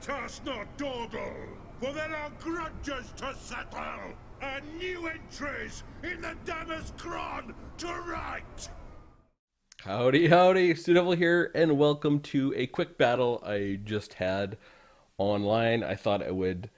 Let us not dawdle, for there are grudges to settle, and new entries in the Dammer's Cron to write. Howdy, howdy, Devil here, and welcome to a quick battle I just had online. I thought I would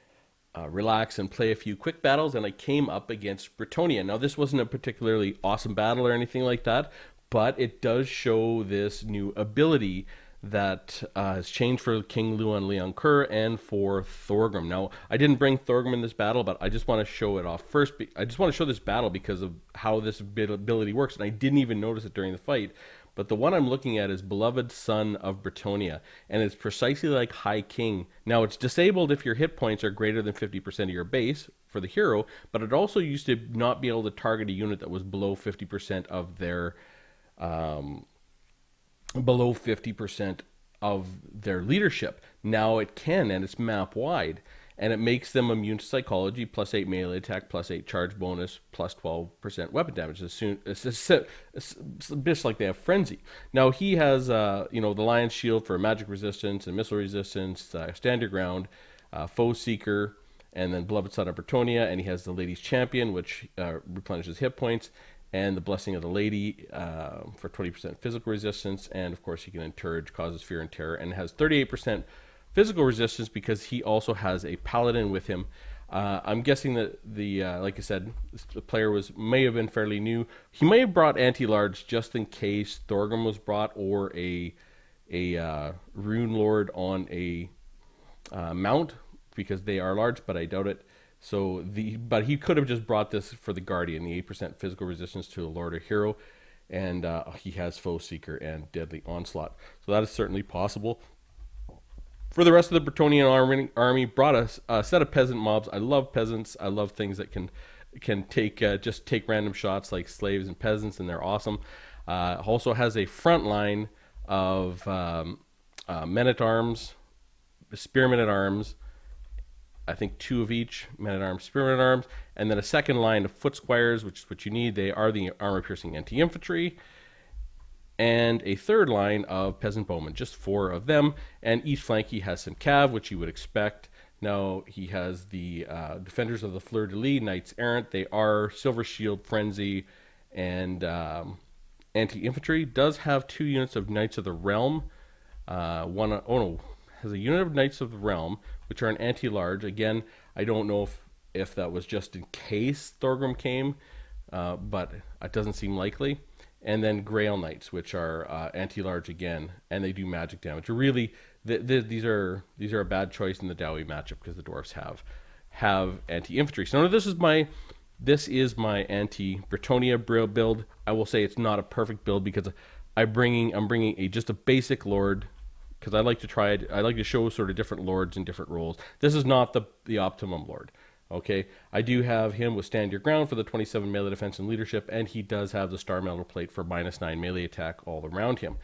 relax and play a few quick battles, and I came up against Bretonnia. Now, this wasn't a particularly awesome battle or anything like that, but it does show this new ability that has changed for King Luan Leoncoeur and for Thorgrim. Now, I didn't bring Thorgrim in this battle, but I just want to show it off first. I just want to show this battle because of how this ability works, and I didn't even notice it during the fight. But the one I'm looking at is Beloved Son of Bretonnia, and it's precisely like High King. Now, it's disabled if your hit points are greater than 50% of your base for the hero, but it also used to not be able to target a unit that was below 50% of their leadership. Now it can, and it's map wide, and it makes them immune to psychology, +8 melee attack, +8 charge bonus, +12% weapon damage. It's a bit like they have frenzy. Now he has the Lion's Shield for magic resistance and missile resistance, stand your ground, foe seeker, and then Beloved Son of Bretonnia, and he has the Lady's Champion, which replenishes hit points, and the Blessing of the Lady for 20% physical resistance, and of course he can encourage, causes fear and terror, and has 38% physical resistance because he also has a paladin with him. I'm guessing that like I said, the player may have been fairly new. He may have brought anti-large just in case Thorgrim was brought, or a Rune Lord on a mount, because they are large, but I doubt it. So but he could have just brought this for the Guardian, the 8% physical resistance to a Lord or hero, and he has Foe Seeker and Deadly Onslaught. So that is certainly possible. For the rest of the Bretonnian army, brought a set of peasant mobs. I love peasants. I love things that can take just take random shots like slaves and peasants, and they're awesome. Also has a front line of men-at-arms, spearmen-at-arms. I think 2 of each, men-at-arms, spearmen-at-arms, and then a second line of foot squires, which is what you need. They are the armor-piercing anti-infantry, and a third line of peasant bowmen, just 4 of them, and each flank he has some cav, which you would expect. Now he has the defenders of the fleur-de-lis, knights errant. They are silver shield, frenzy, and anti-infantry. Does have 2 units of knights of the realm. Has a unit of Knights of the Realm, which are an anti-large. Again, I don't know if that was just in case Thorgrim came, but it doesn't seem likely. And then Grail Knights, which are anti-large again, and they do magic damage. Really, these are a bad choice in the Dowie matchup because the Dwarfs have anti-infantry. So now this is my anti-Bretonnia build. I will say it's not a perfect build because I'm bringing just a basic Lord, because I like to show sort of different lords in different roles. This is not the optimum lord. Okay, I do have him with Stand Your Ground for the 27 melee defense and leadership, and he does have the Star Metal Plate for -9 melee attack all around him.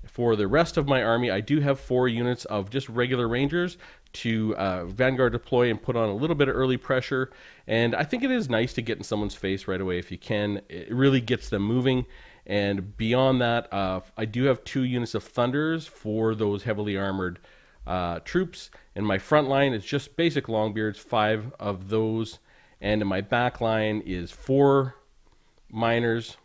For the rest of my army, I do have 4 units of just regular rangers to Vanguard deploy and put on a little bit of early pressure. And I think it is nice to get in someone's face right away if you can. It really gets them moving. And beyond that, I do have 2 units of Thunders for those heavily armored troops. And my front line is just basic Longbeards, 5 of those. And in my back line is 4 miners,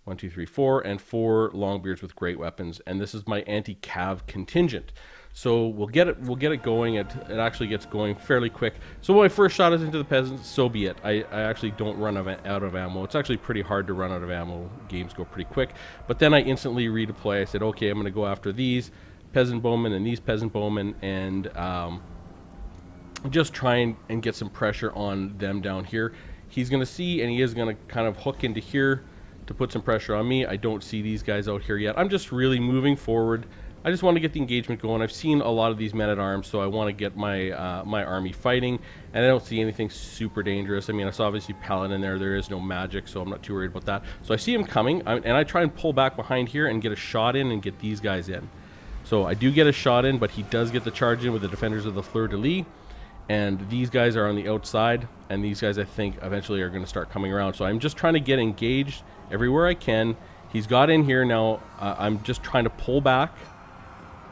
1, 2, 3, 4, and 4 Longbeards with great weapons. And this is my anti-cav contingent. So we'll get it going. It actually gets going fairly quick. So when my first shot is into the peasants, so be it. I actually don't run out of ammo. It's actually pretty hard to run out of ammo. Games go pretty quick. But then I instantly redeploy. I said, okay, I'm going to go after these peasant bowmen and these peasant bowmen, and just try and get some pressure on them down here. He's going to see, and he is going to kind of hook into here to put some pressure on me. I don't see these guys out here yet. I'm just really moving forward. I just want to get the engagement going. I've seen a lot of these men-at-arms, so I want to get my my army fighting, and I don't see anything super dangerous. I mean, it's obviously Paladin in there. There is no magic, so I'm not too worried about that. So I see him coming, and I try and pull back behind here and get a shot in and get these guys in. So I do get a shot in, but he does get the charge in with the defenders of the fleur-de-lis, and these guys are on the outside, and these guys I think eventually are going to start coming around. So I'm just trying to get engaged everywhere I can. He's got in here now. I'm just trying to pull back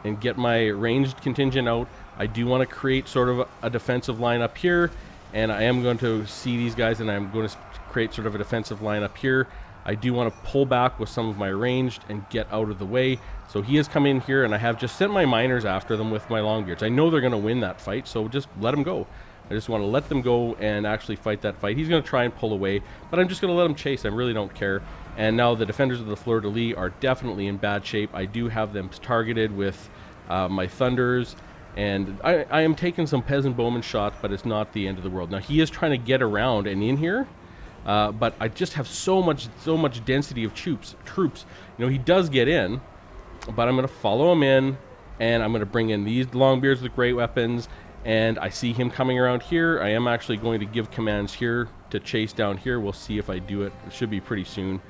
and get my ranged contingent out. I do want to create sort of a defensive line up here, and I am going to see these guys, and I'm going to create sort of a defensive line up here. I do want to pull back with some of my ranged and get out of the way. So he is coming in here, and I have just sent my miners after them with my longbeards. I know they're going to win that fight, so just let them go. I just want to let them go and actually fight that fight. He's going to try and pull away, but I'm just going to let him chase. I really don't care. And now the defenders of the fleur-de-lis are definitely in bad shape. I do have them targeted with my thunders, and I am taking some peasant bowman shots, but it's not the end of the world. Now he is trying to get around and in here, but I just have so much density of troops. You know, he does get in, but I'm going to follow him in, and I'm going to bring in these longbeards with great weapons. And I see him coming around here. I am actually going to give commands here to chase down here. We'll see if I do it. It should be pretty soon.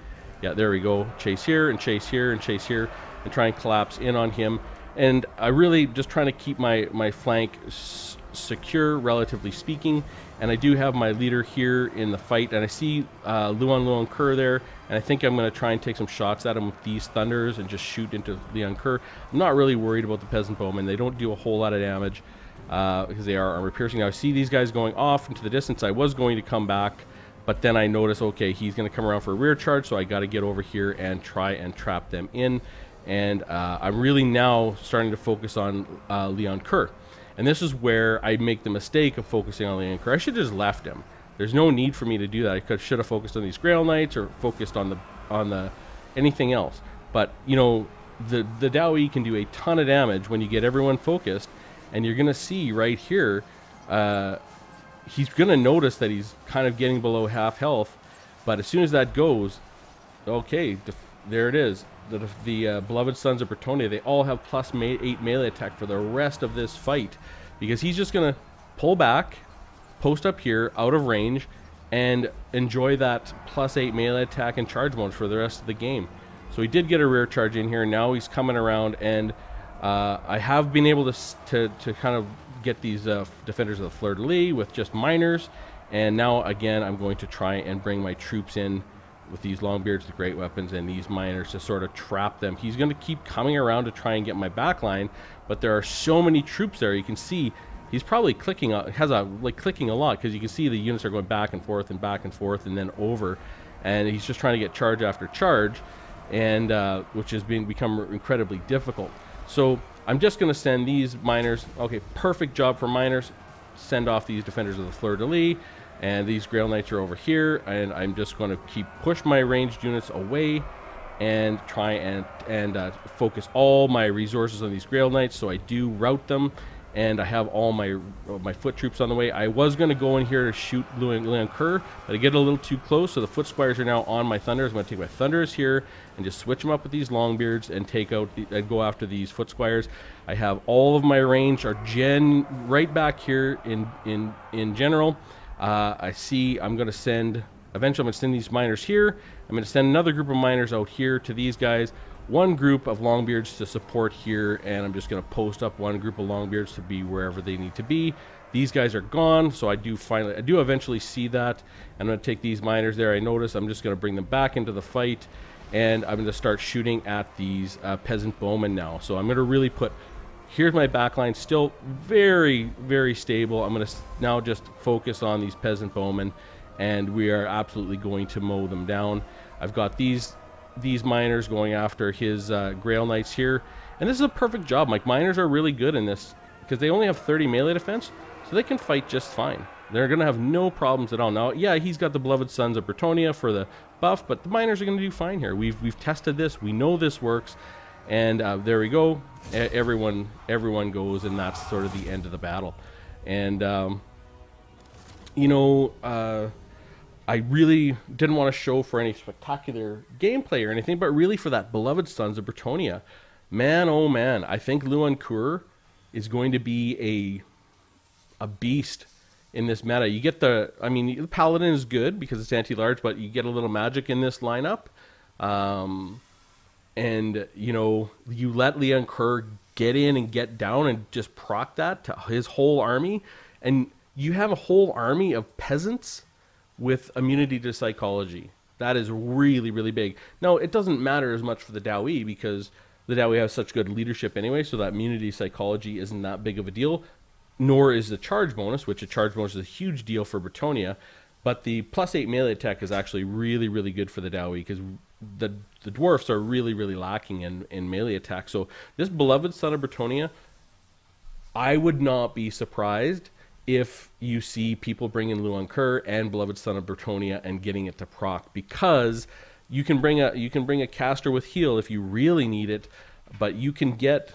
Yeah, there we go. Chase here and chase here and chase here, and try and collapse in on him. And I really just trying to keep my flank secure, relatively speaking. And I do have my leader here in the fight, and I see Luan Kerr there, and I think I'm going to try and take some shots at him with these thunders and just shoot into Luan Kerr. I'm not really worried about the peasant bowmen. They don't do a whole lot of damage because they are armor piercing. Now I see these guys going off into the distance. I was going to come back, but then I notice, okay, he's going to come around for a rear charge, so I got to get over here and try and trap them in. And I'm really now starting to focus on Luan Kerr. And this is where I make the mistake of focusing on Luan Kerr. I should have just left him. There's no need for me to do that. I should have focused on these Grail Knights or focused on the anything else. But you know, the Dawi can do a ton of damage when you get everyone focused. And you're gonna see right here, he's gonna notice that he's kind of getting below half health. But as soon as that goes, okay, there it is. The beloved sons of Bretonnia, they all have +8 melee attack for the rest of this fight, because he's just gonna pull back, post up here out of range, and enjoy that +8 melee attack and charge mode for the rest of the game. So he did get a rear charge in here. Now he's coming around, and I have been able to kind of get these defenders of the fleur-de-lis with just miners, and now again I'm going to try and bring my troops in with these longbeards, the great weapons, and these miners to sort of trap them. He's going to keep coming around to try and get my back line, but there are so many troops there. You can see he's probably clicking, clicking a lot, because you can see the units are going back and forth and then over, and he's just trying to get charge after charge, and which has become incredibly difficult. So I'm just going to send these miners. Okay, perfect job for miners. Send off these defenders of the fleur-de-lis, and these Grail Knights are over here, and I'm just going to push my ranged units away and try and focus all my resources on these Grail Knights. So I do rout them, and I have all my foot troops on the way. I was going to go in here to shoot Luan Kerr, but I get a little too close, so the foot squires are now on my thunders. I'm going to take my thunders here and just switch them up with these longbeards and take out and go after these foot squires. I have all of my range are right back here in general. I see I'm going to send, eventually I'm going to send these miners here. I'm going to send another group of miners out here to these guys. One group of longbeards to support here, and I'm just going to post up one group of longbeards to be wherever they need to be. These guys are gone, so I do eventually see that. I'm going to take these miners there. I notice I'm just going to bring them back into the fight, and I'm going to start shooting at these peasant bowmen now. So I'm going to really here's my backline, still very, very stable. I'm going to now just focus on these peasant bowmen, and we are absolutely going to mow them down. I've got these miners going after his Grail Knights here, and this is a perfect job. Like, miners are really good in this because they only have 30 melee defense, so they can fight just fine. They're going to have no problems at all. Now, yeah, he's got the beloved sons of Bretonnia for the buff, but the miners are going to do fine here. We've tested this. We know this works, and there we go. Everyone goes, and that's sort of the end of the battle. And you know, I really didn't want to show for any spectacular gameplay or anything, but really for that beloved sons of Bretonnia. Man, oh man, I think Luan Kerr is going to be a beast in this meta. You get the Paladin is good because it's anti-large, but you get a little magic in this lineup. And, you know, you let Luan Kerr get in and get down and just proc that to his whole army, and you have a whole army of peasants with immunity to psychology. That is really, really big. Now, it doesn't matter as much for the Dawi because the Dowie have such good leadership anyway, so that immunity psychology isn't that big of a deal. Nor is the charge bonus, which a charge bonus is a huge deal for Bretonnia. But the +8 melee attack is actually really, really good for the Dowie, because the Dwarfs are really, really lacking in melee attack. So this beloved son of Bretonnia, I would not be surprised if you see people bring in Luan Kerr and beloved son of Bretonnia and getting it to proc, because you can bring a caster with heal if you really need it, but you can get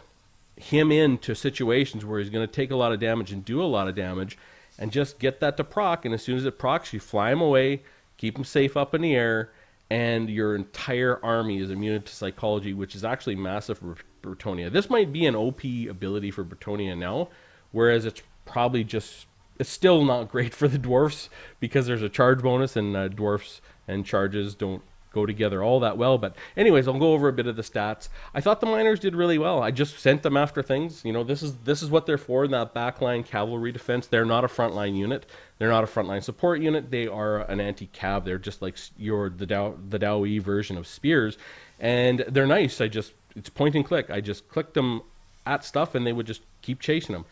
him into situations where he's going to take a lot of damage and do a lot of damage, and just get that to proc, and as soon as it procs, you fly him away, keep him safe up in the air, and your entire army is immune to psychology, which is actually massive for Bretonnia. This might be an OP ability for Bretonnia now, whereas it's probably just, it's still not great for the Dwarfs, because there's a charge bonus, and Dwarfs and charges don't go together all that well. But anyways, I'll go over a bit of the stats. I thought the miners did really well. I just sent them after things. You know, this is what they're for in that backline cavalry defense. They're not a frontline unit. They're not a frontline support unit. They are an anti-cav. They're just like the Dowie version of spears, and they're nice. It's point and click. I just clicked them at stuff, and they would just keep chasing them.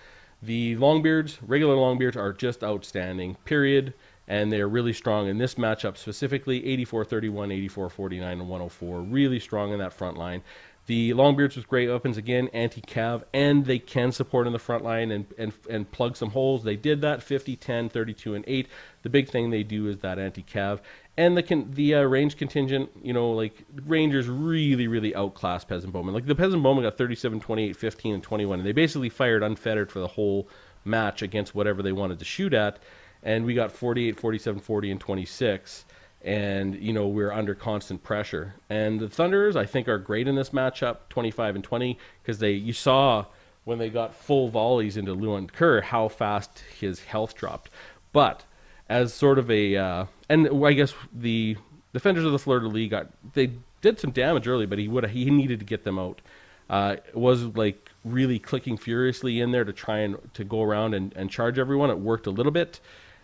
The Longbeards, regular Longbeards, are just outstanding, period. And they're really strong in this matchup specifically. 84-31, 84-49, and 104. Really strong in that front line. The Longbeards with great weapons, again, anti-cav, and they can support in the front line and plug some holes. They did that, 50, 10, 32, and 8. The big thing they do is that anti-cav. And the range contingent, you know, like, Rangers really, really outclass Peasant Bowmen. Like, the Peasant Bowmen got 37, 28, 15, and 21, and they basically fired unfettered for the whole match against whatever they wanted to shoot at. And we got 48, 47, 40, and 26. And, you know, we're under constant pressure. And the Thunderers, I think, are great in this matchup, 25 and 20, because you saw when they got full volleys into Luan Kerr how fast his health dropped. But as sort of a, and I guess the defenders of the fleur-de-lis they did some damage early, but he needed to get them out. It was like really clicking furiously in there to try and to go around and charge everyone. It worked a little bit.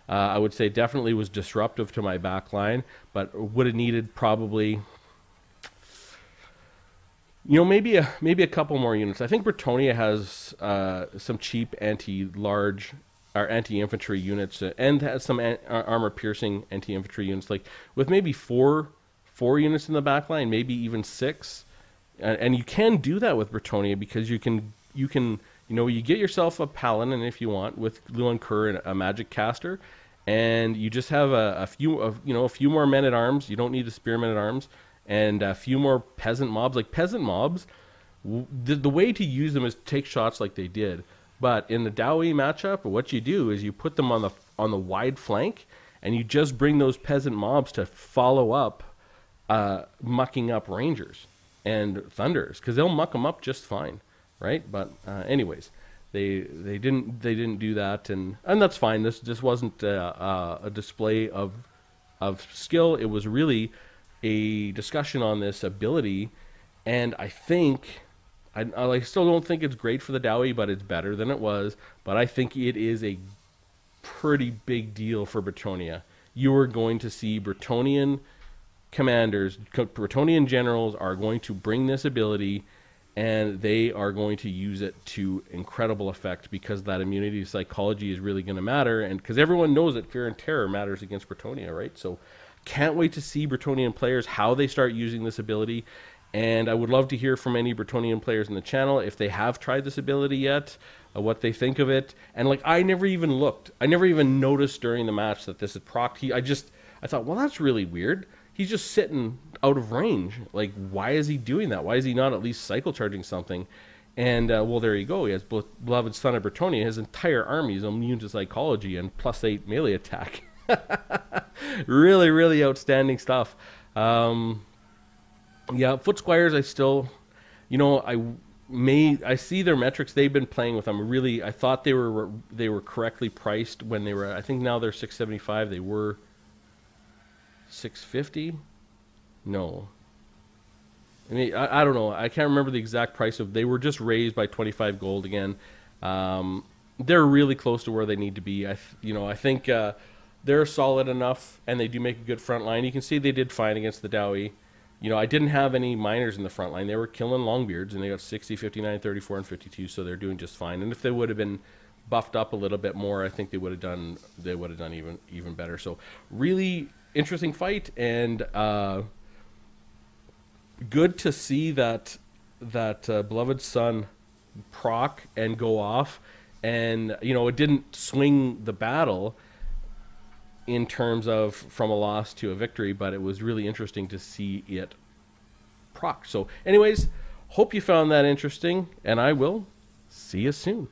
I would say definitely was disruptive to my back line, but would have needed probably, you know, maybe a couple more units. I think Bretonnia has some cheap anti-large or anti-infantry units, and has some armor-piercing anti-infantry units, like with maybe four units in the back line, maybe even 6. And you can do that with Bretonnia, because you can you know, you get yourself a paladin if you want with Luan Kerr and a magic caster, and you just have a few more men-at-arms. You don't need a spearmen-at-arms, and a few more peasant mobs. Like, peasant mobs, the way to use them is to take shots like they did. But in the Dowie matchup, what you do is you put them on the wide flank, and you just bring those peasant mobs to follow up mucking up Rangers and Thunderers, because they'll muck them up just fine, right? But anyways, they didn't do that, and that's fine. This wasn't a display of skill. It was really a discussion on this ability, and I think I still don't think it's great for the Dowie, but it's better than it was. But I think it is a pretty big deal for Bretonnia. You are going to see Bretonnian commanders, Bretonnian generals are going to bring this ability, and they are going to use it to incredible effect, because that immunity psychology is really going to matter, and because everyone knows that fear and terror matters against Bretonnia, right? So can't wait to see Bretonnian players, how they start using this ability. And I would love to hear from any Bretonnian players in the channel if they have tried this ability yet, what they think of it. And like, I never even looked. I never even noticed during the match that this is proc. I thought, well, that's really weird. He's just sitting out of range. Like, why is he doing that? Why is he not at least cycle charging something? And, well, there you go. He has beloved son of Bretonnia. His entire army is immune to psychology and +8 melee attack. Really, really outstanding stuff. Yeah, Foot Squires, I still, you know, I see their metrics. They've been playing with them. Really, I thought they were correctly priced when they were. I think now they're $675. They were $650. No, I mean, I don't know. I can't remember the exact price of. They were just raised by 25 gold again. They're really close to where they need to be. I think they're solid enough, and they do make a good front line. You can see they did fine against the Dowie. you know, I didn't have any miners in the front line. They were killing longbeards, and they got 60, 59, 34, and 52, so they're doing just fine. And if they would have been buffed up a little bit more, I think they would have done even better. So really interesting fight, and good to see that beloved son proc and go off, and you know, it didn't swing the battle in terms of from a loss to a victory, but it was really interesting to see it proc. So anyways, hope you found that interesting, and I will see you soon.